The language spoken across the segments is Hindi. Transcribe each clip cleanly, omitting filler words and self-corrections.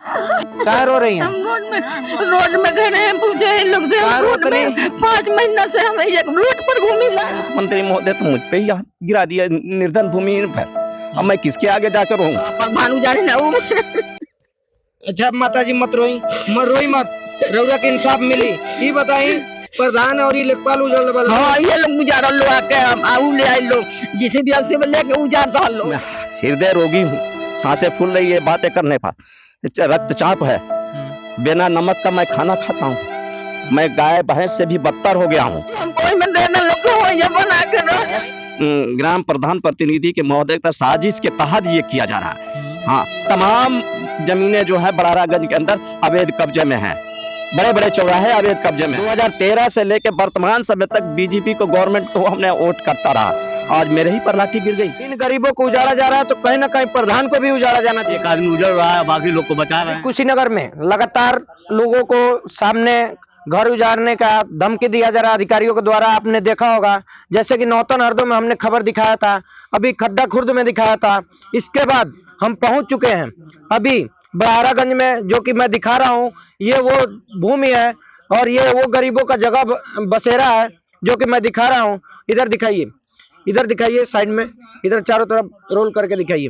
कहाँ रो रही हैं? हम रोड में खड़े हैं, पूछे इन लोग से हम रोड में 5 महीना से हम एक रोड पर घूमी ना। मंत्री महोदय तो मुझ पे ही गिरा दिया निर्धन भूमि पर। अब मैं किसके आगे जाकर रहूं? भानु जाने ना वो। अच्छा माता जी मत रोई, मत रउरा के इंसाफ मिली। ये बताई प्रधान और ये लेखपाल उजड़ वाला। हाँ ये लोग उजाड़ लो आके आऊ ले आए लोग जिसे भी से लेके उजाड़ डाल लो। हृदय रोगी हूँ, सांसें फूल रही है बातें करने पर, रक्तचाप है, बिना नमक का मैं खाना खाता हूँ, मैं गाय भैंस से भी बदतर हो गया हूँ। ग्राम प्रधान प्रतिनिधि के महोदय का साजिश के तहत ये किया जा रहा है। हाँ, तमाम जमीनें जो है बड़ारागंज के अंदर अवैध कब्जे में हैं, बड़े बड़े चौराहे अवैध कब्जे में। 2013 से लेकर वर्तमान समय तक बीजेपी को गवर्नमेंट को हमने वोट करता रहा, आज मेरे ही पर लाठी गिर गई। इन गरीबों को उजाड़ा जा रहा है तो कहीं ना कहीं प्रधान को भी उजाड़ा जाना चाहिए। एक आदमी उजड़ रहा है, बाकी लोग को बचा रहे हैं। कुशीनगर में लगातार लोगों को सामने घर उजाड़ने का धमकी दिया जा रहा है अधिकारियों के द्वारा। आपने देखा होगा जैसे कि नौतन हरदो में हमने खबर दिखाया था, अभी खड्डा खुर्द में दिखाया था, इसके बाद हम पहुंच चुके हैं अभी बड़ारागंज में। जो कि मैं दिखा रहा हूं ये वो भूमि है और ये वो गरीबों का जगह बसेरा है जो कि मैं दिखा रहा हूं। इधर दिखाइए साइड में, इधर चारों तरफ रोल करके दिखाइए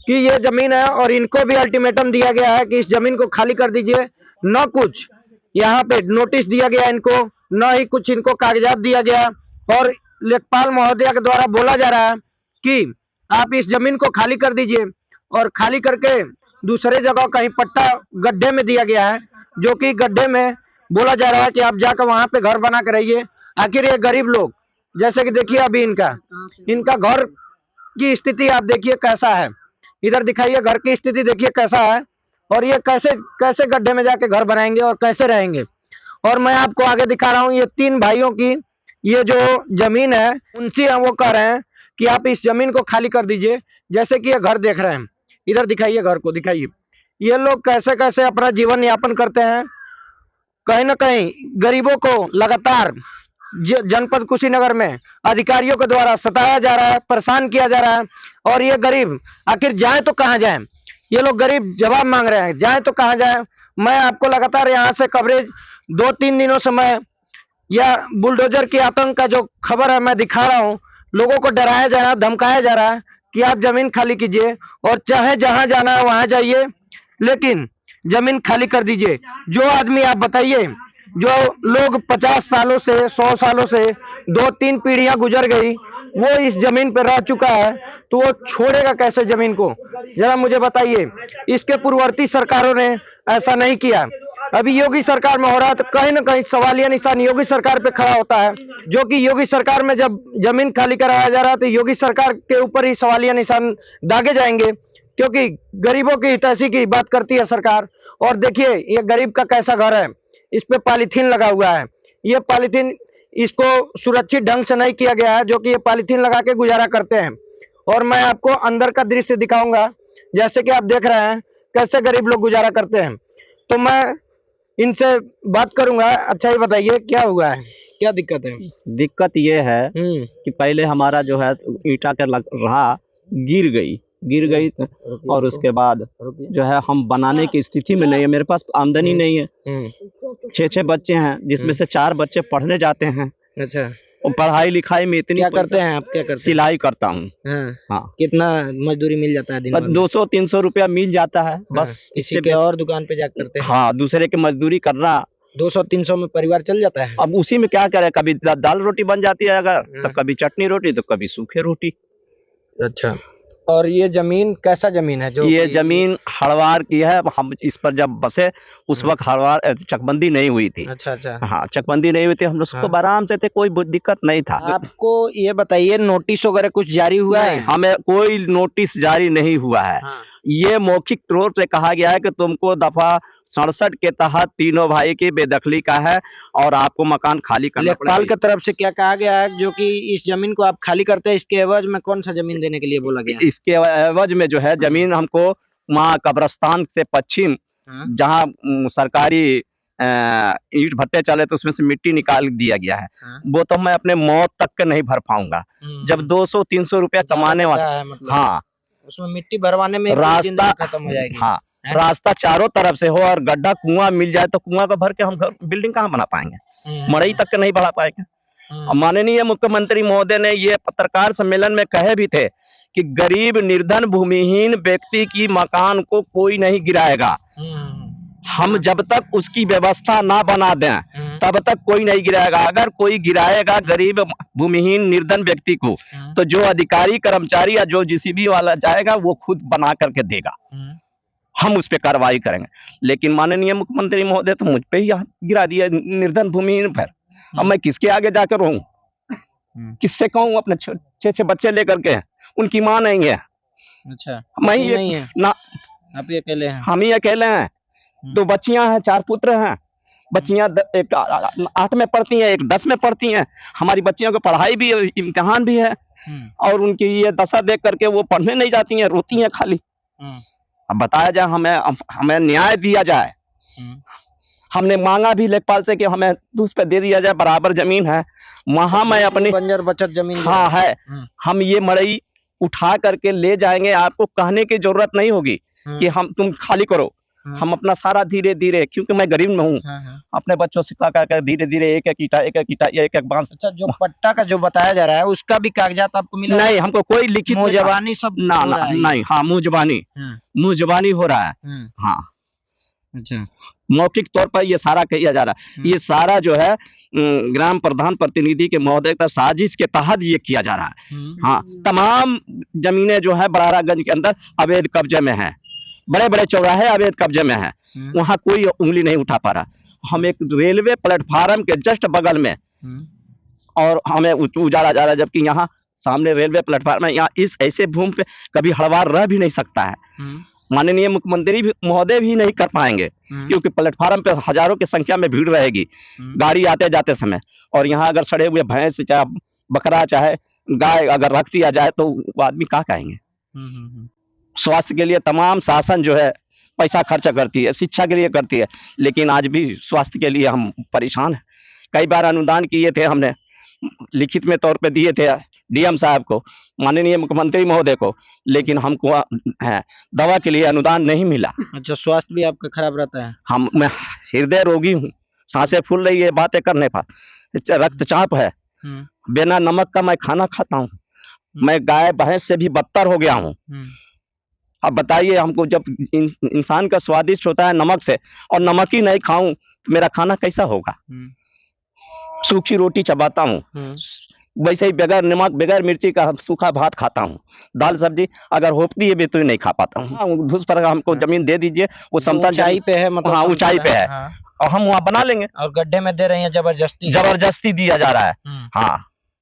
कि ये जमीन है और इनको भी अल्टीमेटम दिया गया है कि इस जमीन को खाली कर दीजिए। न कुछ यहाँ पे नोटिस दिया गया इनको, न ही कुछ इनको कागजात दिया गया और लेखपाल महोदय के द्वारा बोला जा रहा है कि आप इस जमीन को खाली कर दीजिए और खाली करके दूसरे जगह कहीं पट्टा गड्ढे में दिया गया है, जो कि गड्ढे में बोला जा रहा है कि आप जाकर वहां पे घर बना कर रहिए। आखिर ये गरीब लोग, जैसे कि देखिए अभी इनका घर की स्थिति आप देखिए कैसा है, इधर दिखाइए घर की स्थिति देखिए कैसा है और ये कैसे गड्ढे में जाके घर बनाएंगे और कैसे रहेंगे। और मैं आपको आगे दिखा रहा हूँ ये 3 भाइयों की ये जो जमीन है, उनसे वो कह रहे हैं कि आप इस जमीन को खाली कर दीजिए। जैसे कि ये घर देख रहे हैं, इधर दिखाइए घर को दिखाइए, ये लोग कैसे कैसे अपना जीवन यापन करते हैं। कहीं ना कहीं गरीबों को लगातार जनपद कुशीनगर में अधिकारियों के द्वारा सताया जा रहा है, परेशान किया जा रहा है और ये गरीब आखिर जाए तो कहाँ जाए। ये लोग गरीब जवाब मांग रहे हैं, जाए तो कहाँ जाए। मैं आपको लगातार यहाँ से कवरेज 2-3 दिनों से मैं या बुलडोजर की आतंक का जो खबर है मैं दिखा रहा हूँ। लोगों को डराया जा रहा है, धमकाया जा रहा है कि आप जमीन खाली कीजिए और चाहे जहां जाना है वहां जाइए, लेकिन जमीन खाली कर दीजिए। जो आदमी आप बताइए, जो लोग 50 सालों से 100 सालों से 2-3 पीढ़ियां गुजर गई, वो इस जमीन पर रह चुका है तो वो छोड़ेगा कैसे जमीन को, जरा मुझे बताइए। इसके पूर्ववर्ती सरकारों ने ऐसा नहीं किया, अभी योगी सरकार में हो रहा है तो कहीं ना कहीं सवालिया निशान योगी सरकार पे खड़ा होता है। जो कि योगी सरकार में जब जमीन खाली कराया जा रहा है तो योगी सरकार के ऊपर ही सवालिया निशान दागे जाएंगे, क्योंकि गरीबों की हितैषी की बात करती है सरकार। और देखिए ये गरीब का कैसा घर है, इस पे पॉलीथीन लगा हुआ है, ये पॉलीथीन इसको सुरक्षित ढंग से नहीं किया गया है, जो कि ये पॉलीथीन लगा के गुजारा करते हैं। और मैं आपको अंदर का दृश्य दिखाऊंगा, जैसे कि आप देख रहे हैं कैसे गरीब लोग गुजारा करते हैं। तो मैं इनसे बात करूंगा। अच्छा ये बताइए क्या हुआ है, क्या दिक्कत है? दिक्कत ये है कि पहले हमारा जो है ईटा का रहा गिर गई और उसके बाद जो है हम बनाने की स्थिति में नहीं है, मेरे पास आमदनी नहीं है। 6 बच्चे हैं जिसमें से 4 बच्चे पढ़ने जाते हैं। अच्छा, और पढ़ाई लिखाई में इतनी क्या करते हैं आप? क्या करते हैं? सिलाई करता हूँ। हाँ। कितना मजदूरी मिल जाता है दिन भर में? 200-300 रुपया मिल जाता है बस। इसी के और दुकान पे जा करते हैं? हाँ, दूसरे के मजदूरी करना। 200-300 में परिवार चल जाता है? अब उसी में क्या करे, कभी दाल रोटी बन जाती है अगर, तो कभी चटनी रोटी, तो कभी सूखे रोटी। अच्छा, और ये जमीन कैसा जमीन है? जो ये जमीन हड़वार की है। हम इस पर जब बसे उस वक्त हड़वार चकबंदी नहीं हुई थी। अच्छा। हाँ, चकबंदी नहीं हुई थी, हम लोग सब आराम से थे, कोई दिक्कत नहीं था। आपको ये बताइए नोटिस वगैरह कुछ जारी हुआ है? हमें कोई नोटिस जारी नहीं हुआ है। ये मौखिक तौर पे कहा गया है कि तुमको दफा 67 के तहत तीनों भाई की बेदखली का है और आपको मकान खाली करना पड़ेगा। लेखपाल की तरफ से क्या कहा गया है जो कि इस जमीन को आप खाली करते हैं, इसके एवज में कौन सा जमीन देने के लिए बोला गया? इसके एवज में जो है जमीन हमको वहाँ कब्रस्तान से पश्चिम जहाँ सरकारी ईंट भट्टे चले तो उसमें से मिट्टी निकाल दिया गया है। वो तो मैं अपने मौत तक के नहीं भर पाऊंगा। जब 200-300 रुपया कमाने वाला, मतलब हाँ, उसमें मिट्टी भरवाने में रास्ता खत्म हो जाएगी। हाँ, रास्ता चारों तरफ से हो और गड्ढा कुआं मिल जाए तो कुआं को भर के हम घर बिल्डिंग कहाँ बना पाएंगे, मड़ई तक के नहीं बढ़ा पाएंगे। और माननीय मुख्यमंत्री महोदय ने ये पत्रकार सम्मेलन में कहे भी थे कि गरीब निर्धन भूमिहीन व्यक्ति की मकान को कोई नहीं गिराएगा, हम जब तक उसकी व्यवस्था ना बना दें तब तक कोई नहीं गिराएगा। अगर कोई गिराएगा गरीब भूमिहीन निर्धन व्यक्ति को तो जो अधिकारी कर्मचारी या जो जीसीबी वाला जाएगा वो खुद बना करके देगा, हम उस पर कार्रवाई करेंगे। लेकिन माननीय मुख्यमंत्री महोदय तो मुझ पे ही गिरा दिया निर्धन भूमिहीन पर। अब मैं किसके आगे जाकर रहूं, किससे कहूं? अपने छह बच्चे लेकर के, उनकी माँ नहीं है। अच्छा, मैं ही नहीं है ना, आप ही अकेले हैं? हम ही अकेले हैं। 2 बच्चियां हैं, 4 पुत्र हैं। बच्चियां एक 8 में पढ़ती हैं, एक 10 में पढ़ती हैं। हमारी बच्चियों को पढ़ाई भी है, इम्तिहान भी है और उनकी ये दशा देख करके वो पढ़ने नहीं जाती हैं, रोती हैं खाली। अब बताया जाए, हमें न्याय दिया जाए। हमने मांगा भी लेखपाल से कि हमें उस पे दे दिया जाए, बराबर जमीन है वहां मैं अपनी बंजर बचत जमीन हाँ है, हम ये मड़ई उठा करके ले जाएंगे। आपको कहने की जरूरत नहीं होगी कि तुम खाली करो, हम अपना सारा धीरे धीरे, क्योंकि मैं गरीब में हूँ, अपने बच्चों से का धीरे धीरे एक एक बांस। अच्छा, जो पट्टा का जो बताया जा रहा है उसका भी कागजात आपको मिला? नहीं, हमको कोई लिखित मुंह जबानी सब ना नहीं। हाँ, मुंह जबानी हो रहा है। हाँ, अच्छा, मौखिक तौर पर ये सारा किया जा रहा है। ये सारा जो है ग्राम प्रधान प्रतिनिधि के महोदय का साजिश के तहत ये किया जा रहा है। हाँ, तमाम जमीनें जो है बड़ारागंज के अंदर अवैध कब्जे में है, बड़े बड़े चौराहे अवैध कब्जे में है, वहाँ कोई उंगली नहीं उठा पा रहा। हम एक रेलवे प्लेटफार्म के जस्ट बगल में और हमें उजाड़ा जा रहा है, जबकि यहाँ सामने रेलवे प्लेटफार्म है। यहाँ इस ऐसे भूमि पे कभी हड़वार रह भी नहीं सकता है। माननीय मुख्यमंत्री भी महोदय भी नहीं कर पाएंगे, क्योंकि प्लेटफार्म पे हजारों की संख्या में भीड़ रहेगी गाड़ी आते जाते समय। और यहाँ अगर सड़े हुए भैंस चाहे बकरा चाहे गाय अगर रख दिया जाए तो आदमी क्या कहेंगे। स्वास्थ्य के लिए तमाम शासन जो है पैसा खर्चा करती है, शिक्षा के लिए करती है, लेकिन आज भी स्वास्थ्य के लिए हम परेशान हैं। कई बार अनुदान किए थे, हमने लिखित में तौर पे दिए थे डीएम साहब को, माननीय मुख्यमंत्री महोदय को, लेकिन हमको है दवा के लिए अनुदान नहीं मिला। अच्छा, स्वास्थ्य भी आपका खराब रहता है? मैं हृदय रोगी हूँ, सांसें फूल रही है बातें करने पर, रक्तचाप है, बिना नमक का मैं खाना खाता हूँ, मैं गाय भैंस से भी बदतर हो गया हूँ। अब बताइए, हमको जब इंसान का स्वादिष्ट होता है नमक से, और नमक ही नहीं खाऊं तो मेरा खाना कैसा होगा? सूखी रोटी चबाता हूँ, वैसे ही बगैर नमक बगैर मिर्ची का सूखा भात खाता हूँ, दाल सब्जी अगर होती है भी तो नहीं खा पाता हूँ। घुस पर हमको जमीन दे दीजिए, वो समतल ऊंचाई पे है, मतलब हाँ ऊंचाई पे है, और हम वहाँ बना लेंगे। और गड्ढे में दे रहे हैं जबरदस्ती दिया जा रहा है। हाँ,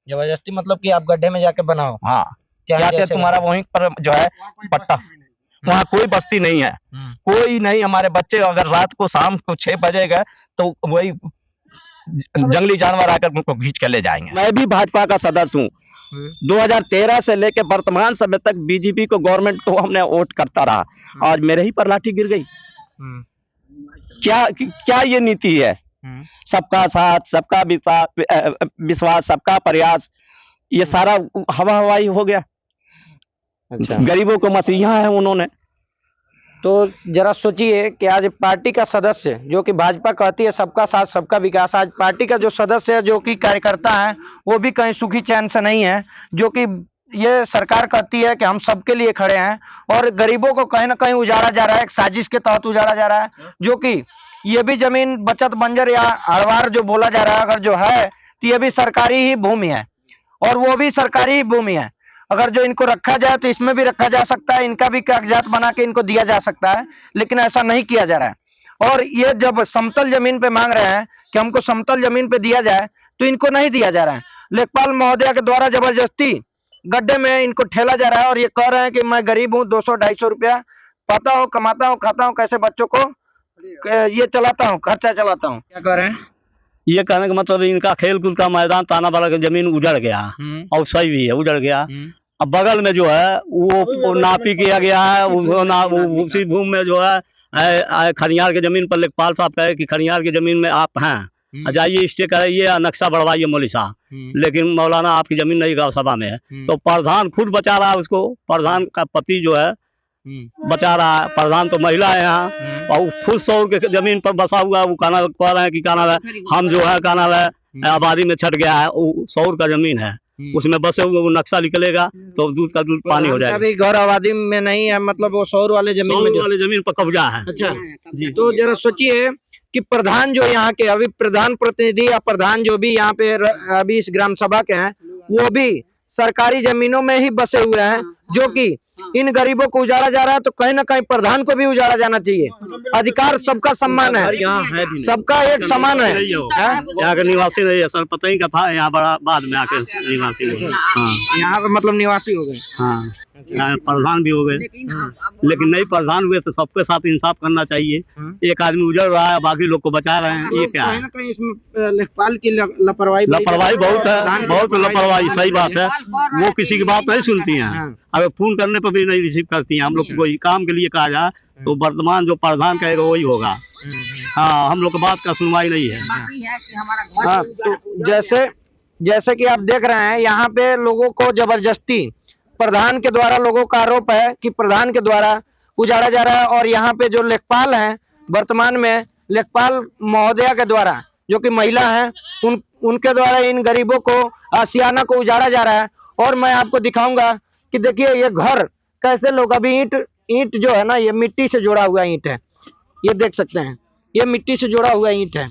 जबरदस्ती मतलब कि आप गड्ढे में जाके बनाओ। हाँ, क्या तुम्हारा वहीं पर जो है पट्टा, वहाँ कोई बस्ती नहीं है, कोई नहीं। हमारे बच्चे अगर रात को शाम को 6 बजे गए तो वही जंगली जानवर आकर उनको खींच के ले जाएंगे। मैं भी भाजपा का सदस्य हूँ, 2013 से लेकर वर्तमान समय तक बीजेपी को गवर्नमेंट को हमने वोट करता रहा, आज मेरे ही पर लाठी गिर गई। क्या ये नीति है? सबका साथ, सबका विश्वास, सबका प्रयास, ये सारा हवा हवाई हो गया। अच्छा, गरीबों को मसीहा है उन्होंने। तो जरा सोचिए कि आज पार्टी का सदस्य, जो कि भाजपा कहती है सबका साथ सबका विकास, आज पार्टी का जो सदस्य है, जो कि कार्यकर्ता है, वो भी कहीं सुखी चैन से नहीं है। जो कि ये सरकार कहती है कि हम सबके लिए खड़े हैं, और गरीबों को कहीं ना कहीं उजाड़ा जा रहा है, एक साजिश के तहत उजाड़ा जा रहा है। जो कि ये भी जमीन बचत बंजर या हड़वार जो बोला जा रहा है, अगर जो है तो ये भी सरकारी ही भूमि है, और वो भी सरकारी ही भूमि है। अगर जो इनको रखा जाए तो इसमें भी रखा जा सकता है, इनका भी कागजात बना के इनको दिया जा सकता है, लेकिन ऐसा नहीं किया जा रहा है। और ये जब समतल जमीन पे मांग रहे हैं कि हमको समतल जमीन पे दिया जाए, तो इनको नहीं दिया जा रहा है। लेखपाल महोदय के द्वारा जबरदस्ती गड्ढे में इनको ठेला जा रहा है, और ये कह रहे हैं कि मैं गरीब हूँ, 200-250 रुपया पाता हूँ, कमाता हूँ, खाता हूँ, कैसे बच्चों को ये चलाता हूँ, खर्चा चलाता हूँ। क्या कह रहे हैं? ये कहने का मतलब इनका खेल कूद का मैदान ताना वाला की जमीन उजड़ गया, और सही भी है, उजड़ गया। अब बगल में जो है वो नापी किया गया है, उसी भूमि में जो है खनियार की जमीन पर लेखपाल साहब कहे कि खनियार की जमीन में आप हैं, जाइए स्टे कराइए, नक्शा बढ़वाइए मौली साहब, लेकिन मौलाना आपकी जमीन नहीं गाँव सभा में है। तो प्रधान खुद बचा रहा है उसको। प्रधान का पति जो है बचा रहा है। प्रधान तो महिला है यहाँ, और खुद शौर के जमीन पर बसा हुआ है। वो कहना कह रहे हैं कि कहना है हम जो है कहना है आबादी में छट गया है, वो शौर का जमीन है, उसमें बसे हुए वो नक्शा निकलेगा तो दूध का दूध पानी हो जाएगा। अभी घर आबादी में नहीं है, मतलब वो शौर वाले जमीन में, वाले जमीन पर कब्जा है। अच्छा जी। तो जरा सोचिए कि प्रधान जो यहाँ के अभी प्रधान प्रतिनिधि या प्रधान जो भी यहाँ पे अभी इस ग्राम सभा के हैं, वो भी सरकारी जमीनों में ही बसे हुए हैं, जो कि इन गरीबों को उजाड़ा जा रहा है। तो कहीं ना कहीं प्रधान को भी उजाड़ा जाना चाहिए। अधिकार सबका सम्मान है, सबका एक समान है। यहाँ के निवासी नहीं है सर, पता ही का था, यहाँ बड़ा बाद में आके निवासी हो गए। हाँ, यहाँ पे मतलब निवासी हो गए। हाँ, यहाँ प्रधान भी हो गए, लेकिन नई प्रधान हुए तो सबके साथ इंसाफ करना चाहिए। एक आदमी उजड़ रहा है, बाकी लोग को बचा रहे हैं, ये क्या है? कहीं ना कहीं इसमें लेखपाल की लापरवाही बहुत है, बहुत लापरवाही। सही बात है, वो किसी की बात नहीं सुनती हैं। अगर फोन करने पर भी नहीं रिसीव करती हैं। हम लोग कोई काम के लिए कहा जाए तो वर्तमान जो प्रधान कहेगा वही होगा। हाँ, हम लोग की बात का सुनवाई नहीं है। हाँ, तो जैसे कि आप देख रहे हैं, यहाँ पे लोगों को जबरदस्ती प्रधान के द्वारा, लोगों का आरोप है कि प्रधान के द्वारा उजाड़ा जा रहा है। और यहाँ पे जो लेखपाल हैं, वर्तमान में लेखपाल महोदया के द्वारा, जो कि महिला हैं, उनके द्वारा इन गरीबों को, आशियाना को उजाड़ा जा रहा है। और मैं आपको दिखाऊंगा कि देखिए ये घर कैसे लोग, अभी ईंट जो है ना, ये मिट्टी से जोड़ा हुआ ईंट है, ये देख सकते हैं, ये मिट्टी से जोड़ा हुआ ईंट है।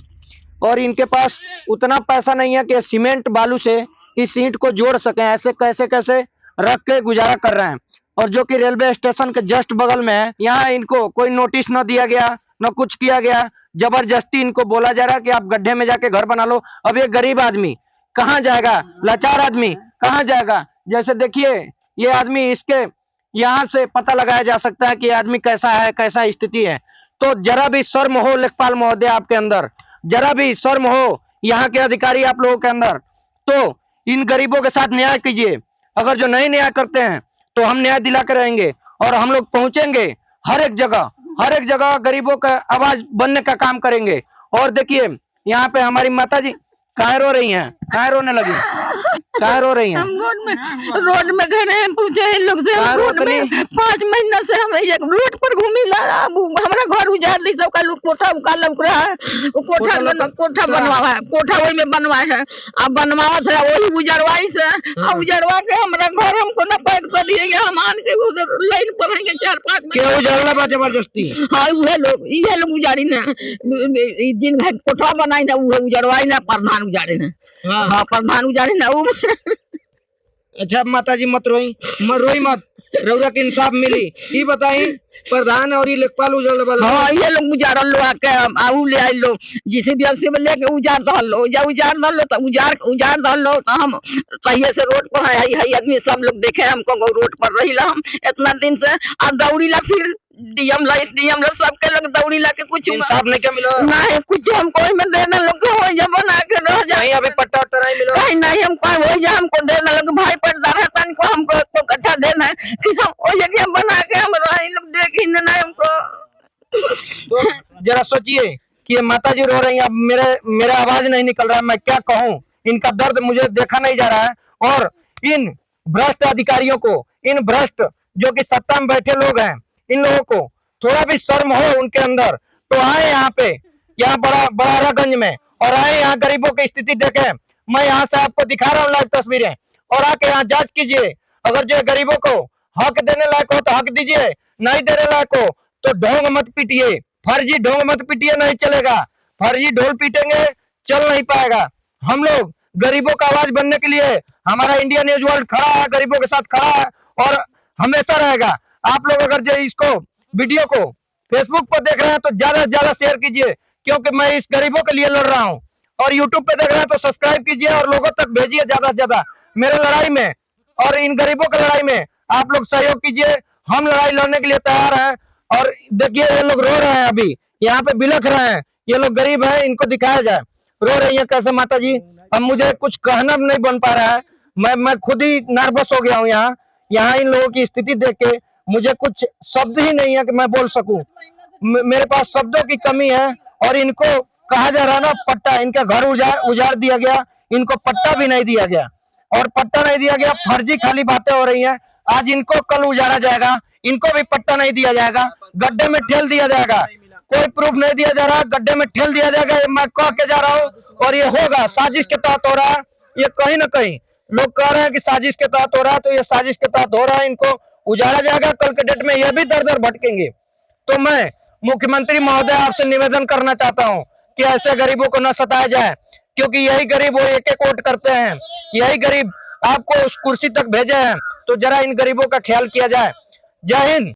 और इनके पास उतना पैसा नहीं है कि सीमेंट बालू से इस ईंट को जोड़ सकें। ऐसे कैसे रख के गुजारा कर रहे हैं। और जो कि रेलवे स्टेशन के जस्ट बगल में है, यहाँ इनको कोई नोटिस न दिया गया, न कुछ किया गया। जबरदस्ती इनको बोला जा रहा है कि आप गड्ढे में जाके घर बना लो। अब ये गरीब आदमी कहाँ जाएगा, लाचार आदमी कहाँ जाएगा? जैसे देखिए ये आदमी, इसके यहाँ से पता लगाया जा सकता है कि ये आदमी कैसा है, कैसा स्थिति है। तो जरा भी शर्म हो लेखपाल महोदय आपके अंदर, जरा भी शर्म हो यहाँ के अधिकारी आप लोगों के अंदर, तो इन गरीबों के साथ न्याय कीजिए। अगर जो नहीं न्याय करते हैं तो हम न्याय दिला कर रहेंगे, और हम लोग पहुंचेंगे हर एक जगह गरीबों का आवाज बनने का काम करेंगे। और देखिए यहाँ पे हमारी माता जी कहाँ रो रही हैं, कहाँ रोने लगी, कहाँ रो रही हैं? हम रोड में खड़े हैं, पूछे इन लोग से। हम रोड में 5 महीना से हम रोड पर घूमी ला। हमारा घर उजाड़ दी, सबका कोठा उका लग रहा है। कोठा बनवा है, कोठा वही में बनवा है। अब बनवावा था वही उजड़वाई से, उजड़वा के हमारा घर हमको न पैक कर दिए। हम आन के उधर लाइन पर रहेंगे 4-5 महीने। उजाड़ना बा जबरदस्ती? हाँ, ये लोग उजाड़ी ना, जिन कोठा बनाई ना वो उजड़वाई ना, प्रधान उजाड़े ना। हाँ, प्रधान उजाड़े ना। अच्छा माता जी मत रोई मत, रउरा के इंसाफ मिली। ये बताई प्रधान और ये लेखपाल उजाड़ वाला? हाँ, ये लोग उजाड़ लो आके, आऊ ले आई लो, जिसे भी से लेके उजाड़ दल लो, या उजाड़ दल लो तो उजाड़ दल लो। तो हम सही से रोड पर है आदमी सब लोग देखे हमको रोड पर रही ला। हम इतना दिन से अब दौड़ी ला, फिर डीएम ला सबके लोग दौड़ी ला के कुछ इंसाफ नहीं क्या मिला? नहीं, कुछ हमको में देना लोग हो जा बना के रह जा। नहीं, अभी पट्टा नहीं मिला? नहीं, हमको हो जा, हमको देना लोग भाई पड़ता है को, हमको तो कट्ठा देना है, फिर हम वो जगह बना के हम रही लोग देख ही ना हमको। तो जरा सोचिए कि ये माता जी रो रही हैं। अब मेरा आवाज नहीं निकल रहा है, मैं क्या कहूँ? इनका दर्द मुझे देखा नहीं जा रहा है। और इन भ्रष्ट अधिकारियों को, इन भ्रष्ट जो कि सत्ता में बैठे लोग हैं, इन लोगों को थोड़ा भी शर्म हो उनके अंदर तो आए यहाँ पे, यहाँ बड़ारागंज में, और आए यहाँ गरीबों की स्थिति देखें। मैं यहाँ से आपको दिखा रहा हूँ लाइव तस्वीरें, और आके यहाँ जांच कीजिए। अगर जो गरीबों को हक देने लायक हो तो हक दीजिए, नहीं देने लायक हो तो ढोंग मत पीटिए, फर्जी ढोंग मत पीटिए, नहीं चलेगा। फर्जी ढोल पीटेंगे चल नहीं पाएगा। हम लोग गरीबों का आवाज बनने के लिए, हमारा इंडिया न्यूज वर्ल्ड खड़ा है, गरीबों के साथ खड़ा है और हमेशा रहेगा। आप लोग अगर जो इसको वीडियो को फेसबुक पर देख रहे हैं तो ज्यादा से ज्यादा शेयर कीजिए, क्योंकि मैं इस गरीबों के लिए लड़ रहा हूं। और यूट्यूब पे देख रहे हैं तो सब्सक्राइब कीजिए और लोगों तक भेजिए ज्यादा से ज्यादा। मेरे लड़ाई में और इन गरीबों की लड़ाई में आप लोग सहयोग कीजिए। हम लड़ाई लड़ने के लिए तैयार हैं। और देखिए ये लोग रो रहे हैं, अभी यहाँ पे बिलख रहे हैं। ये लोग गरीब हैं, इनको दिखाया जाए। रो रही है कैसे माता जी? अब मुझे कुछ कहना नहीं बन पा रहा है, मैं खुद ही नर्वस हो गया हूँ। यहाँ इन लोगों की स्थिति देख के मुझे कुछ शब्द ही नहीं है कि मैं बोल सकूं। मेरे पास शब्दों की कमी है। और इनको कहा जा रहा है ना पट्टा, इनका घर उजाड़ दिया गया, इनको पट्टा भी नहीं दिया गया। और पट्टा नहीं दिया गया, फर्जी खाली बातें हो रही हैं। आज इनको कल उजाड़ा जाएगा, इनको भी पट्टा नहीं दिया जाएगा, गड्ढे में ठेल दिया जाएगा। कोई प्रूफ नहीं दिया जा रहा, गड्ढे में ठेल दिया जाएगा। ये मैं कह के जा रहा हूँ और ये होगा, साजिश के तहत हो रहा है। ये कहीं ना कहीं लोग कह रहे हैं कि साजिश के तहत हो रहा है, तो ये साजिश के तहत हो रहा है। इनको उजाड़ा जाएगा, कल के डेट में ये भी दर दर भटकेंगे। तो मैं मुख्यमंत्री महोदय आपसे निवेदन करना चाहता हूँ कि ऐसे गरीबों को न सताया जाए, क्योंकि यही गरीब वो एक एक वोट करते हैं, यही गरीब आपको उस कुर्सी तक भेजे हैं। तो जरा इन गरीबों का ख्याल किया जाए। जय हिंद।